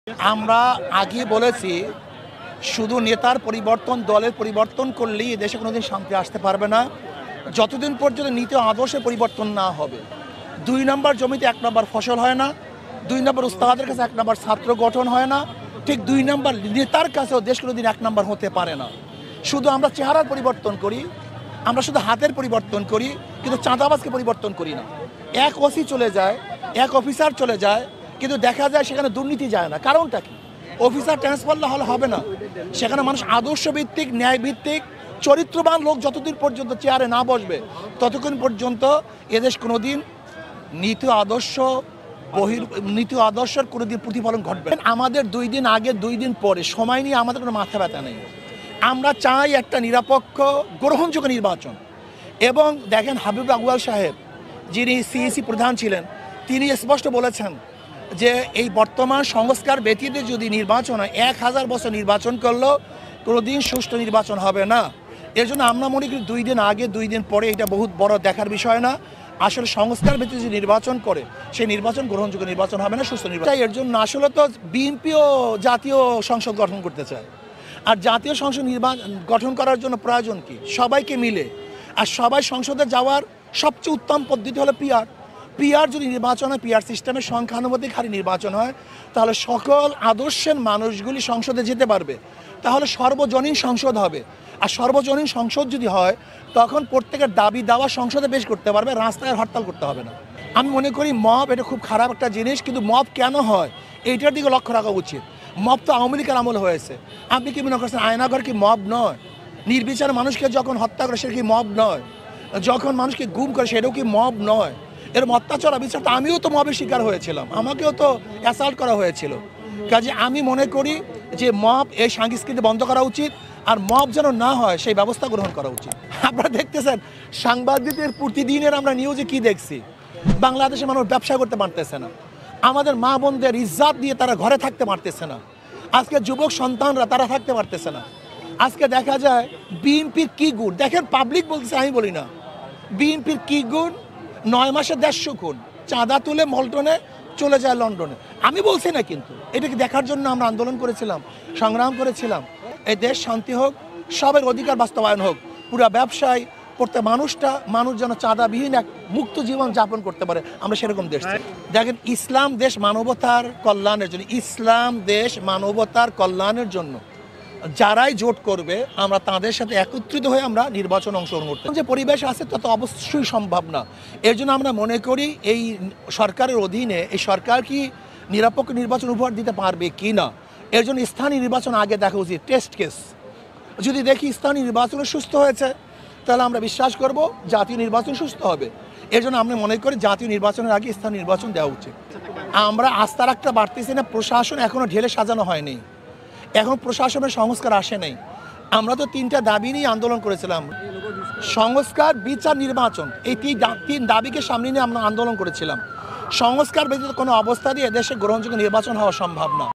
আমরা আগে বলেছি শুধু নেতার পরিবর্তন দলের পরিবর্তন করলেই এই দেশে কোনোদিন শান্তি আসতে পারবে না যতদিন পর্যন্ত নীতি আদর্শের পরিবর্তন না হবে। 2 নম্বর জমিতে 1 নম্বর ফসল হয় না, 2 নম্বর উস্তাদের কাছে 1 নম্বর ছাত্র গঠন হয় না, ঠিক 2 নম্বর নেতার কাছেও দেশ কোনোদিন 1 নম্বর হতে পারে না। শুধু আমরা চেহারার পরিবর্তন করি, আমরা শুধু হাতের পরিবর্তন করি, কিন্তু চাঁদাবাজকে পরিবর্তন করি না। এক ওসি চলে যায়, এক অফিসার চলে যায়, কিন্তু দেখা যায় সেখানে দুর্নীতি যায় না। কারণটা কি? অফিসার ট্রান্সফার হলে হবে না, সেখানে মানুষ আদর্শভিত্তিক ন্যায়ভিত্তিক চরিত্রবান লোক যতদিন পর্যন্ত চেয়ারে না বসবে ততক্ষণ পর্যন্ত এদেশ কোনোদিন নীতি আদর্শের কোনোদিন প্রতিফলন ঘটবে। আমাদের 2 দিন আগে 2 দিন পরে সময় নিয়ে আমাদের কোনো মাথা ব্যথা নেই। আমরা চাই একটা নিরপেক্ষ গ্রহণযোগ্য নির্বাচন। এবং দেখেন হাবিব আউয়াল সাহেব যিনি সিইসি প্রধান ছিলেন, তিনি স্পষ্ট বলেছেন যে এই বর্তমান সংস্কার ব্যতীত যদি নির্বাচন হয় 1000 বছর নির্বাচন করলেও কোনোদিন সুষ্ঠু নির্বাচন হবে না। এর জন্য আমরা মনে করি 2 দিন আগে 2 দিন পরে এটা বহুত বড় দেখার বিষয় না। আসলে সংস্কার ভিত্তিক যে নির্বাচন করে সেই নির্বাচন গ্রহণযোগ্য নির্বাচন হবে না, সুস্থ নির্বাচন। এর জন্য আসলে তো বিএনপিও জাতীয় সংসদ গঠন করতে চায়। আর জাতীয় সংসদ গঠন করার জন্য প্রয়োজন কি? সবাইকে মিলে, আর সবাই সংসদে যাওয়ার সবচেয়ে উত্তম পদ্ধতি হলো পিআর যদি নির্বাচন হয়, পিআর সিস্টেমের সংখ্যানুপাতিক হারে নির্বাচন হয়, তাহলে সকল আদর্শের মানুষগুলি সংসদে যেতে পারবে, তাহলে সর্বজনীন সংসদ হবে। আর সর্বজনীন সংসদ যদি হয় তখন প্রত্যেকের দাবি দাওয়া সংসদে পেশ করতে পারবে, রাস্তায় হরতাল করতে হবে না। আমি মনে করি মব এটা খুব খারাপ একটা জিনিস, কিন্তু মব কেন হয় এইটার দিকে লক্ষ্য রাখা উচিত। মব তো আওয়ামী লীগের আমল হয়েছে। আপনি কি মনে করছেন আয়নাঘর কি মব নয়? নির্বিচার মানুষকে যখন হত্যা করে সেটা কি মব নয়? যখন মানুষকে গুম করে সেটাও কি মব নয়? এর অত্যাচার বিচার তো আমিও তো মবের শিকার হয়েছিলাম, আমাকেও তো অ্যাসাল্ট করা হয়েছিল। কাজে আমি মনে করি যে মব এই সংস্কৃতি বন্ধ করা উচিত, আর মব যেন না হয় সেই ব্যবস্থা গ্রহণ করা উচিত। আপনারা দেখতেছেন সাংবাদিকদের প্রতিদিনের আমরা নিউজে কি দেখছি, বাংলাদেশে মানুষ ব্যবসা করতে পারতেছে না, আমাদের মা বোনদের ইজ্জত দিয়ে তারা ঘরে থাকতে পারতেছে না, আজকে যুবক সন্তানরা তারা থাকতে পারতেছে না। আজকে দেখা যায় বিএনপির কি গুণ দেখেন, পাবলিক বলতেছে, আমি বলি না। বিএনপির কি গুণ? 9 মাসে 150 খুন, চাঁদা তুলে মল্টনে চলে যায় লন্ডনে। আমি বলছি না, কিন্তু এটাকে দেখার জন্য আমরা আন্দোলন করেছিলাম, সংগ্রাম করেছিলাম। এই দেশ শান্তি হোক, সবের অধিকার বাস্তবায়ন হোক, পুরা ব্যবসায় প্রত্যেক মানুষ যেন চাঁদাবিহীন এক মুক্ত জীবন যাপন করতে পারে, আমরা সেরকম দেশ চাই। দেখেন ইসলাম দেশ মানবতার কল্যাণের জন্য, ইসলাম দেশ মানবতার কল্যাণের জন্য যারাই জোট করবে আমরা তাদের সাথে একত্রিত হয়ে আমরা নির্বাচন অংশগ্রহণ করতে। যে পরিবেশ আছে তত অবশ্যই সম্ভব না। এর জন্য আমরা মনে করি এই সরকারের অধীনে এই সরকার কি নিরপেক্ষ নির্বাচন উপহার দিতে পারবে কি না, এর জন্য স্থানীয় নির্বাচন আগে দেখা উচিত, টেস্ট কেস। যদি দেখি স্থানীয় নির্বাচনে সুস্থ হয়েছে তাহলে আমরা বিশ্বাস করব জাতীয় নির্বাচন সুস্থ হবে। এর জন্য আমরা মনে করি জাতীয় নির্বাচনের আগে স্থানীয় নির্বাচন দেওয়া উচিত। আমরা আস্থা রাখতে পারতেছি না, প্রশাসন এখনও ঢেলে সাজানো হয়নি, এখন প্রশাসনের সংস্কার আসে নাই। আমরা তো 3টা দাবি নিয়ে আন্দোলন করেছিলাম, সংস্কার, বিচার, নির্বাচন। এই 3 দাবিকে সামনে নিয়ে আমরা আন্দোলন করেছিলাম। সংস্কার ব্যতীত কোনো অবস্থা দিয়ে দেশে গ্রহণযোগ্য নির্বাচন হওয়া সম্ভব না।